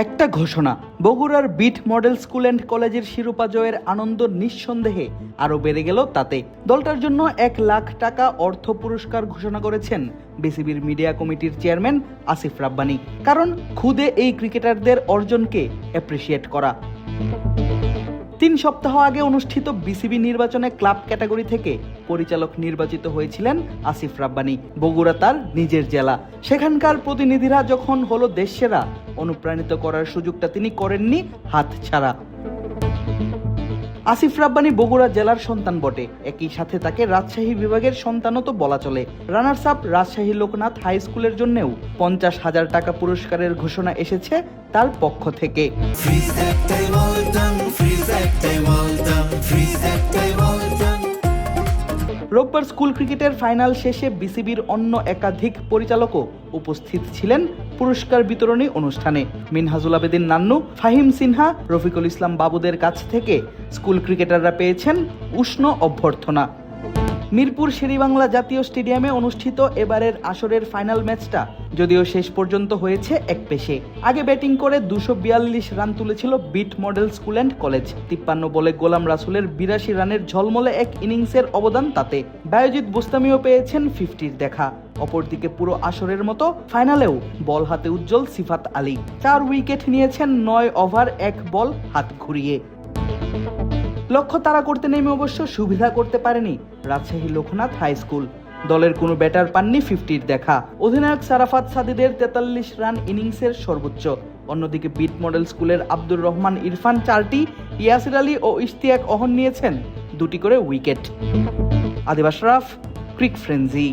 একটা ঘোষণা, বগুড়ার বিট মডেল স্কুল অ্যান্ড কলেজের শিরোপা জয়ের আনন্দ নিঃসন্দেহে আরও বেড়ে গেল তাতে। দলটার জন্য 1 লাখ টাকা অর্থ পুরস্কার ঘোষণা করেছেন বিসিবির মিডিয়া কমিটির চেয়ারম্যান আসিফ রাব্বানী। কারণ খুদে এই ক্রিকেটারদের অর্জনকে অ্যাপ্রিসিয়েট করা। 3 সপ্তাহ আগে অনুষ্ঠিত বিসিবি নির্বাচনে ক্লাব ক্যাটাগরি থেকে পরিচালক নির্বাচিত হয়েছিলেন আসিফ রাব্বানী। বগুড়া তার নিজের জেলা, সেখানকার প্রতিনিধিরা যখন হলো দেশসেরা, অনুপ্রাণিত করার সুযোগটা তিনি করেননি হাতছাড়া। আসিফ রাব্বানী বগুড়া জেলার সন্তান বটে, একই সাথে তাকে রাজশাহী বিভাগের সন্তানও তো বলা চলে। Runners up Rajshahi Loknath high স্কুলের জন্যও 50,000 টাকা পুরস্কারের ঘোষণা এসেছে তার পক্ষ থেকে। রোববার স্কুল ক্রিকেটের ফাইনাল শেষে বিসিবির অন্য একাধিক পরিচালকও উপস্থিত ছিলেন পুরস্কার বিতরণী অনুষ্ঠানে। মিনহাজুল আবেদিন নান্নু, ফাহিম সিনহা, রফিকুল ইসলাম বাবুদের কাছ থেকে স্কুল ক্রিকেটাররা পেয়েছেন উষ্ণ অভ্যর্থনা। মিরপুর শেরেবাংলা জাতীয় স্টেডিয়ামে অনুষ্ঠিত এবারের আসরের ফাইনাল ম্যাচটা যদিও শেষ পর্যন্ত হয়েছে এক পেশে। আগে ব্যাটিং করে 242 রান তুলেছিল বিট মডেল স্কুল অ্যান্ড কলেজ। 53 বলে গোলাম রাসুলের 82 রানের ঝলমলে এক ইনিংসের অবদান তাতে। বায়েজিদ বোস্তামিও পেয়েছেন 50-র দেখা। অপরদিকে পুরো আসরের মতো ফাইনালেও বল হাতে উজ্জ্বল সিফাত আলী 4 উইকেট নিয়েছেন 9 ওভার 1 বল হাত ঘুরিয়ে। লক্ষ্য তাড়া করতে নেমে অবশ্য সুবিধা করতে পারেনি রাজশাহী লোকনাথ হাই স্কুল। দলের কোনো ব্যাটার পাননি 50-র দেখা। অধিনায়ক সারাফাত সাদিদের 43 রান ইনিংসের সর্বোচ্চ। অন্যদিকে বিট মডেল স্কুলের আব্দুর রহমান ইরফান 4টি, ইয়াসির আলী ও ইশতিয়াক অহন নিয়েছেন 2টি করে উইকেট। আদিব আশরাফ, ক্রিক ফ্রেন্জি।